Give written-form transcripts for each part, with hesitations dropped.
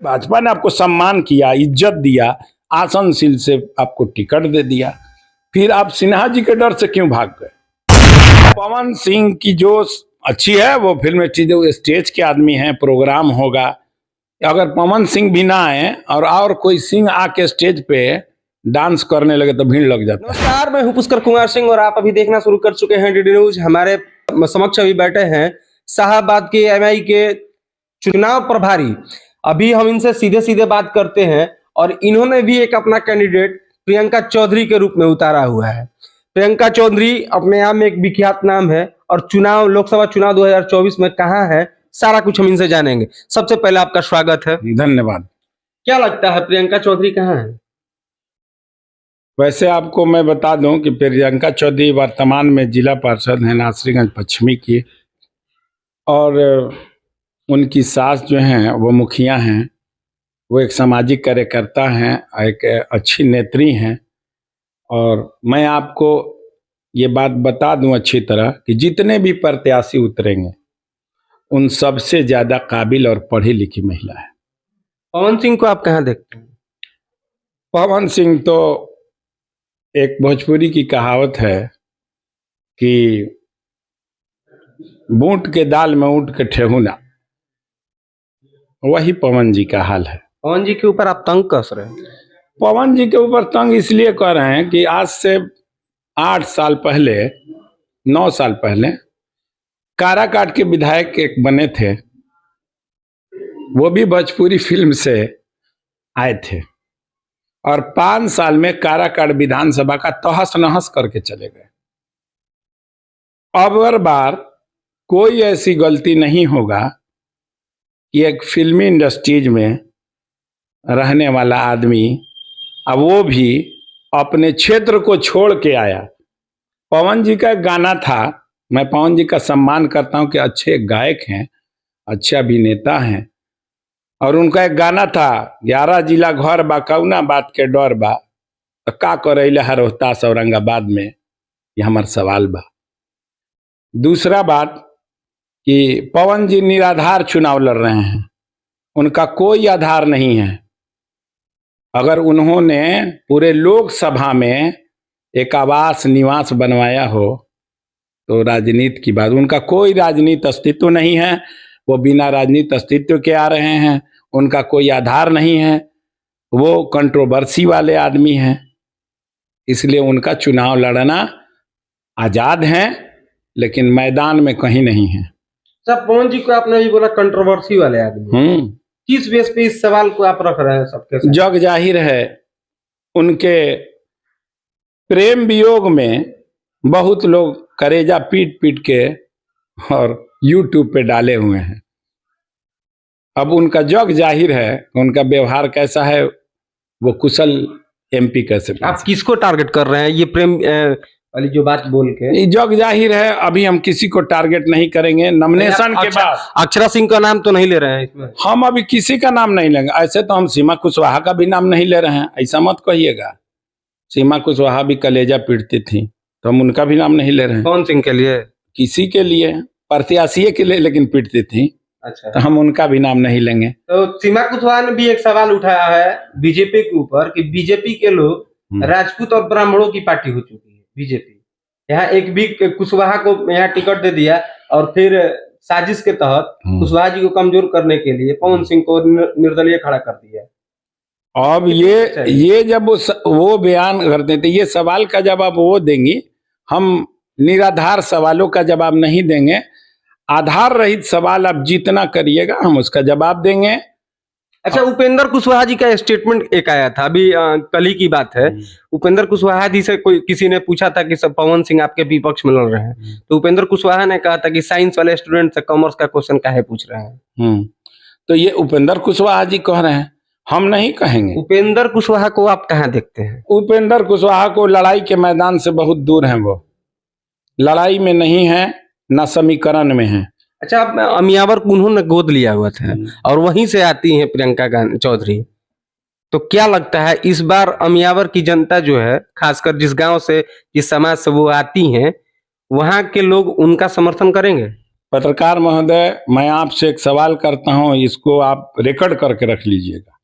भाजपा ने आपको सम्मान किया, इज्जत दिया, आसनशील से आपको टिकट दे दिया, फिर आप सिन्हा जी के डर से क्यों भाग गए? पवन सिंह की जो अच्छी है वो फिल्म स्टेज के आदमी हैं, प्रोग्राम होगा, अगर पवन सिंह भी ना आए और कोई सिंह आके स्टेज पे डांस करने लगे तो भीड़ लग जाता है। नमस्कार, मैं हूं पुष्कर कुमार सिंह और आप अभी देखना शुरू कर चुके हैं डीडी न्यूज। हमारे समक्ष अभी बैठे हैं शाहाबाद के एमआई के चुनाव प्रभारी। अभी हम इनसे सीधे सीधे बात करते हैं और इन्होंने भी एक अपना कैंडिडेट प्रियंका चौधरी के रूप में उतारा हुआ है। प्रियंका चौधरी अपने आप में एक विख्यात नाम है और लोकसभा चुनाव 2024 में कहां है सारा कुछ हम इनसे जानेंगे। सबसे पहले आपका स्वागत है। धन्यवाद। क्या लगता है प्रियंका चौधरी कहाँ है? वैसे आपको मैं बता दूं कि प्रियंका चौधरी वर्तमान में जिला पार्षद हैं नासरीगंज पश्चिमी की, और उनकी सास जो हैं वो मुखिया हैं, वो एक सामाजिक कार्यकर्ता हैं, एक अच्छी नेत्री हैं। और मैं आपको ये बात बता दूं अच्छी तरह कि जितने भी प्रत्याशी उतरेंगे उन सबसे ज्यादा काबिल और पढ़ी लिखी महिला है। पवन सिंह को आप कहाँ देखते हैं? पवन सिंह तो एक भोजपुरी की कहावत है कि बूट के दाल में ऊँट के ठेहुना, वही पवन जी का हाल है। पवन जी के ऊपर आप तंग कस रहे हैं? पवन जी के ऊपर तंग इसलिए कर रहे हैं कि आज से 8 साल पहले 9 साल पहले काराकाट के विधायक एक बने थे, वो भी भोजपुरी फिल्म से आए थे और 5 साल में काराकाट विधानसभा का तहस नहस करके चले गए। अब हर बार कोई ऐसी गलती नहीं होगा कि एक फिल्मी इंडस्ट्रीज में रहने वाला आदमी, अब वो भी अपने क्षेत्र को छोड़ के आया। पवन जी का गाना था, मैं पवन जी का सम्मान करता हूं कि अच्छे गायक हैं, अच्छे अभिनेता हैं, और उनका एक गाना था 11 जिला घर बा कौना बात के डर बा, का करैले हर रोहतास औरंगाबाद में, ये हमार सवाल बा। दूसरा बात कि पवन जी निराधार चुनाव लड़ रहे हैं, उनका कोई आधार नहीं है। अगर उन्होंने पूरे लोकसभा में एक आवास निवास बनवाया हो तो राजनीति की बात, उनका कोई राजनीति अस्तित्व नहीं है, वो बिना राजनीति अस्तित्व के आ रहे हैं, उनका कोई आधार नहीं है, वो कंट्रोवर्सी वाले आदमी हैं, इसलिए उनका चुनाव लड़ना आजाद हैं, लेकिन मैदान में कहीं नहीं है। सब पवन जी को आपने भी बोला कंट्रोवर्सी वाले आदमी, किस बेस पे इस सवाल को आप रख रहे हैं सबके साथ? जग जाहिर है उनके प्रेम वियोग में बहुत लोग करेजा पीट पीट के और YouTube पे डाले हुए हैं। अब उनका जग जाहिर है उनका व्यवहार कैसा है, वो कुशल MP कैसे। आप किसको टारगेट कर रहे हैं ये प्रेम वाली जो बात बोल के? जग जाहिर है, अभी हम किसी को टारगेट नहीं करेंगे। नॉमिनेशन के बाद अक्षरा सिंह का नाम तो नहीं ले रहे हैं इसमें? हम अभी किसी का नाम नहीं लेंगे। ऐसे तो हम सीमा कुशवाहा का भी नाम नहीं ले रहे हैं, ऐसा मत कहिएगा। सीमा कुशवाहा भी कलेजा पीटती थी तो हम उनका भी नाम नहीं ले रहे हैं। पवन सिंह के लिए? किसी के लिए, प्रत्याशी के लिए, लेकिन पीटती थी। अच्छा, तो हम उनका भी नाम नहीं लेंगे। तो सीमा कुशवाहा ने भी एक सवाल उठाया है बीजेपी के ऊपर कि बीजेपी के लोग राजपूत और ब्राह्मणों की पार्टी हो चुकी है। बीजेपी यहाँ एक भी कुशवाहा को यहाँ टिकट दे दिया और फिर साजिश के तहत कुशवाहा जी को कमजोर करने के लिए पवन सिंह को निर्दलीय खड़ा कर दिया। अब ये जब वो बयान करते थे, ये सवाल का जवाब वो देंगी, हम निराधार सवालों का जवाब नहीं देंगे। आधार रहित सवाल आप जितना करिएगा हम उसका जवाब देंगे। अच्छा, उपेंद्र कुशवाहा जी का स्टेटमेंट एक आया था अभी कल ही की बात है। उपेंद्र कुशवाहा जी से किसी ने पूछा था कि सब पवन सिंह आपके विपक्ष में लड़ रहे हैं, तो उपेंद्र कुशवाहा ने कहा था कि साइंस वाले स्टूडेंट से कॉमर्स का क्वेश्चन काहे पूछ रहे हैं। तो ये उपेंद्र कुशवाहा जी कह रहे हैं, हम नहीं कहेंगे। उपेंद्र कुशवाहा को आप कहाँ देखते हैं? उपेंद्र कुशवाहा को लड़ाई के मैदान से बहुत दूर है, वो लड़ाई में नहीं है, न समीकरण में है। अच्छा, अमियावर उन्होंने गोद लिया हुआ था और वहीं से आती हैं प्रियंका चौधरी, तो क्या लगता है इस बार अमियावर की जनता जो है, खासकर जिस गांव से, जिस समाज से वो आती हैं, वहां के लोग उनका समर्थन करेंगे? पत्रकार महोदय, मैं आपसे एक सवाल करता हूं, इसको आप रिकॉर्ड करके रख लीजिएगा।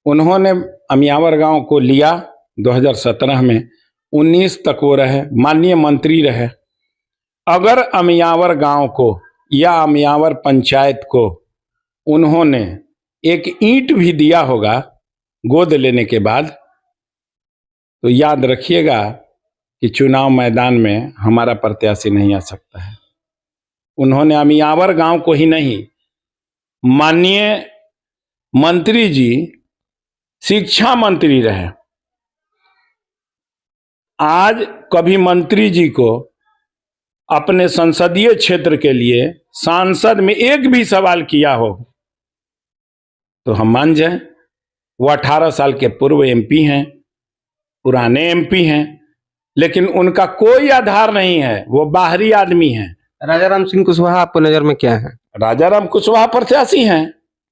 उन्होंने अमियावर गांव को लिया 2017 में, 19 तक वो रहे, माननीय मंत्री रहे। अगर अमियावर गांव को या अमियावर पंचायत को उन्होंने एक ईंट भी दिया होगा गोद लेने के बाद, तो याद रखिएगा कि चुनाव मैदान में हमारा प्रत्याशी नहीं आ सकता है। उन्होंने अमियावर गांव को ही नहीं, माननीय मंत्री जी शिक्षा मंत्री रहे, आज कभी मंत्री जी को अपने संसदीय क्षेत्र के लिए सांसद में एक भी सवाल किया हो तो हम मान जाएं। वो 18 साल के पूर्व एमपी हैं, पुराने एमपी हैं, लेकिन उनका कोई आधार नहीं है, वो बाहरी आदमी हैं। राजाराम सिंह कुशवाहा आपको नजर में क्या है? राजाराम कुशवाहा प्रत्याशी हैं।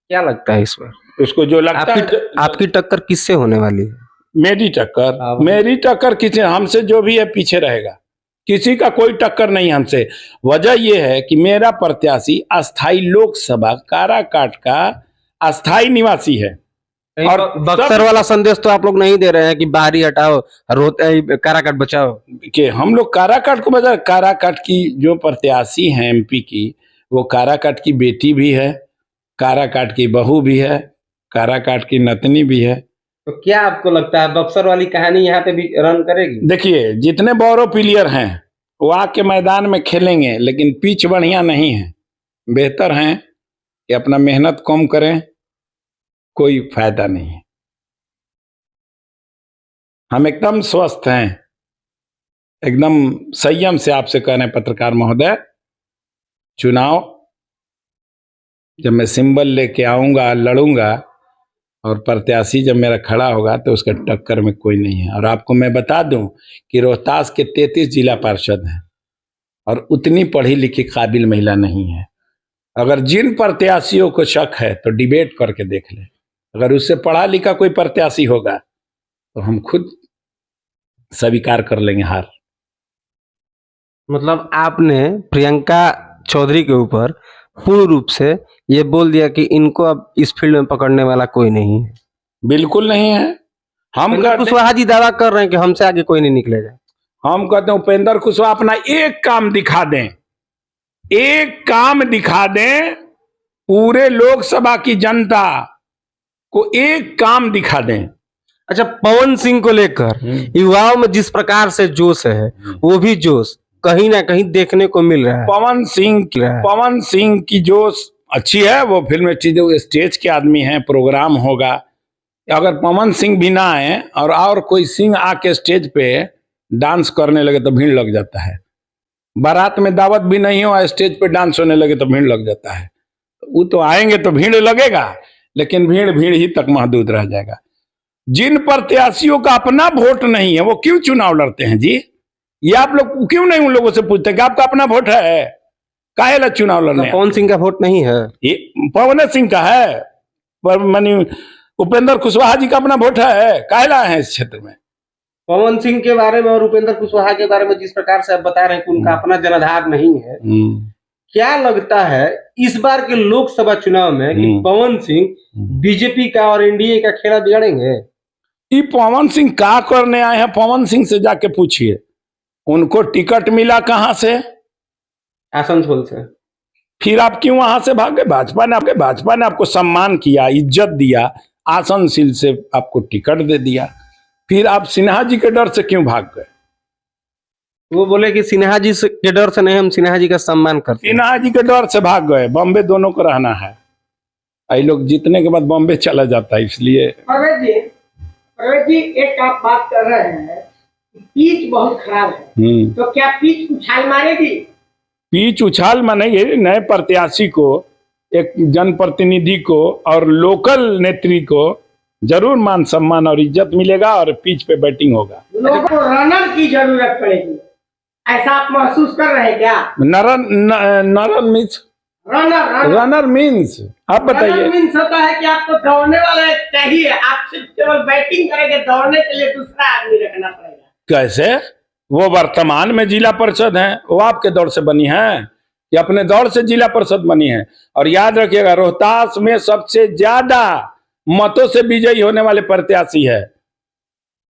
क्या लगता है इस बार? उसको जो लगता है, आपकी टक्कर किससे होने वाली है? मेरी टक्कर किसी, हमसे जो भी है पीछे रहेगा, किसी का कोई टक्कर नहीं हमसे। वजह यह है कि मेरा प्रत्याशी अस्थाई लोकसभा काराकाट का अस्थाई निवासी है। और बक्सर वाला संदेश तो आप लोग नहीं दे रहे हैं कि बाहरी हटाओ, काराकाट बचाओ, कि हम लोग काराकाट को बचा। काराकाट की जो प्रत्याशी हैं एमपी की, वो काराकाट की बेटी भी है, काराकाट की बहू भी है, काराकाट की नतनी भी है। तो क्या आपको लगता है बक्सर वाली कहानी यहाँ पे भी रन करेगी? देखिए, जितने बोरो प्लेयर हैं वो आके मैदान में खेलेंगे, लेकिन पिच बढ़िया नहीं है। बेहतर है कि अपना मेहनत कम करें, कोई फायदा नहीं है। हम एकदम स्वस्थ हैं, एकदम संयम से आपसे कह रहे हैं पत्रकार महोदय, चुनाव जब मैं सिंबल लेके आऊंगा, लड़ूंगा, और प्रत्याशी जब मेरा खड़ा होगा तो उसके टक्कर में कोई नहीं है। और आपको मैं बता दूं कि रोहतास के 33 जिला पार्षद हैं और उतनी पढ़ी लिखी काबिल महिला नहीं है। अगर जिन प्रत्याशियों को शक है तो डिबेट करके देख ले, अगर उससे पढ़ा लिखा कोई प्रत्याशी होगा तो हम खुद स्वीकार कर लेंगे हार। मतलब आपने प्रियंका चौधरी के ऊपर पूर्ण रूप से ये बोल दिया कि इनको अब इस फील्ड में पकड़ने वाला कोई नहीं है? बिल्कुल नहीं है। हम कुशवाहा जी दावा कर रहे हैं कि हमसे आगे कोई नहीं निकलेगा। हम कहते हैं उपेंद्र कुशवाहा अपना एक काम दिखा दें, एक काम दिखा दें, पूरे लोकसभा की जनता को एक काम दिखा दें। अच्छा, पवन सिंह को लेकर युवाओं में जिस प्रकार से जोश है, वो भी जोश कहीं ना कहीं देखने को मिल रहा है। पवन सिंह की जोश अच्छी है, वो फिल्म स्टेज के आदमी हैं, प्रोग्राम होगा। अगर पवन सिंह भी ना आए और कोई सिंह आके स्टेज पे डांस करने लगे तो भीड़ लग जाता है। बारात में दावत भी नहीं हो, स्टेज पे डांस होने लगे तो भीड़ लग जाता है। वो तो आएंगे तो भीड़ लगेगा, लेकिन भीड़ ही तक महदूद रह जाएगा। जिन प्रत्याशियों का अपना वोट नहीं है वो क्यों चुनाव लड़ते हैं जी? ये आप लोग क्यों नहीं उन लोगों से पूछते कि आपका अपना वोट है, काहे ला चुनाव लड़ने? पवन सिंह का वोट नहीं है, ये पवन सिंह का है, पर मानी उपेंद्र कुशवाहा जी का अपना वोट है, काहे ला है इस क्षेत्र में? पवन सिंह के बारे में और उपेंद्र कुशवाहा के बारे में जिस प्रकार से आप बता रहे हैं कि उनका अपना जनाधार नहीं है, क्या लगता है इस बार के लोकसभा चुनाव में कि पवन सिंह बीजेपी का और एनडीए का खेला बिगाड़ेंगे? ये पवन सिंह क्या करने आए हैं? पवन सिंह से जाके पूछिए, उनको टिकट मिला कहां से? आसनसोल से। फिर आप क्यों वहां से भागे? भाजपा ने आपको सम्मान किया, इज्जत दिया, आसनसोल से आपको टिकट दे दिया, फिर आप सिन्हा जी के डर से क्यों भाग गए? वो बोले कि सिन्हा जी के डर से नहीं, हम सिन्हा जी का सम्मान करते हैं। सिन्हा जी के डर से भाग गए। बॉम्बे दोनों को रहना है, आई लोग जीतने के बाद बॉम्बे चला जाता है, इसलिए। परवेज जी, एक आप बात कर रहे हैं, पिच बहुत खराब है, तो क्या पिच उछाल मारेगी? पिच उछाल मानेगी। नए प्रत्याशी को, एक जनप्रतिनिधि को और लोकल नेत्री को जरूर मान सम्मान और इज्जत मिलेगा और पिच पे बैटिंग होगा। लोगों को रनर की जरूरत पड़ेगी, ऐसा आप महसूस कर रहे हैं क्या? रनर मीन्स आप बताइए। रनर मीन्स होता है कि आपको दौड़ने वाला चाहिए, आप सिर्फ केवल बैटिंग करेंगे, दौड़ने के लिए दूसरा आदमी रखना पड़ेगा। कैसे? वो वर्तमान में जिला परिषद हैं, वो आपके दौर से बनी हैं ये अपने दौर से जिला परिषद बनी है। और याद रखिएगा, रोहतास में सबसे ज्यादा मतों से विजयी होने वाले प्रत्याशी है।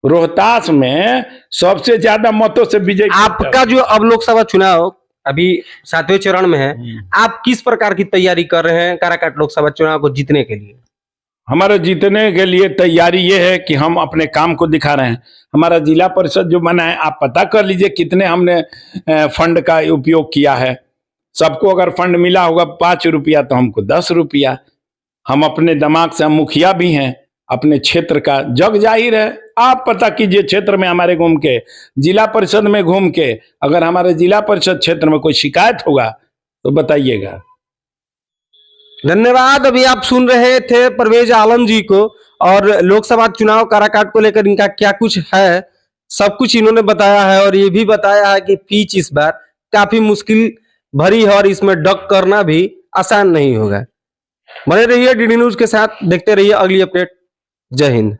रोहतास में सबसे ज्यादा मतों से विजयी आपका जो अब लोकसभा चुनाव अभी 7वें चरण में है, आप किस प्रकार की तैयारी कर रहे हैं काराकाट लोकसभा चुनाव को जीतने के लिए? हमारे जीतने के लिए तैयारी ये है कि हम अपने काम को दिखा रहे हैं। हमारा जिला परिषद जो बना है, आप पता कर लीजिए कितने हमने फंड का उपयोग किया है। सबको अगर फंड मिला होगा 5 रुपया तो हमको 10 रुपया। हम अपने दिमाग से, हम मुखिया भी हैं अपने क्षेत्र का, जग जाहिर है। आप पता कीजिए क्षेत्र में हमारे घूम के, जिला परिषद में घूम के, अगर हमारे जिला परिषद क्षेत्र में कोई शिकायत होगा तो बताइएगा। धन्यवाद। अभी आप सुन रहे थे परवेज आलम जी को, और लोकसभा चुनाव काराकाट को लेकर इनका क्या कुछ है, सब कुछ इन्होंने बताया है। और ये भी बताया है कि पिच इस बार काफी मुश्किल भरी है और इसमें डक करना भी आसान नहीं होगा। बने रहिए डीडी न्यूज के साथ, देखते रहिए अगली अपडेट। जय हिंद।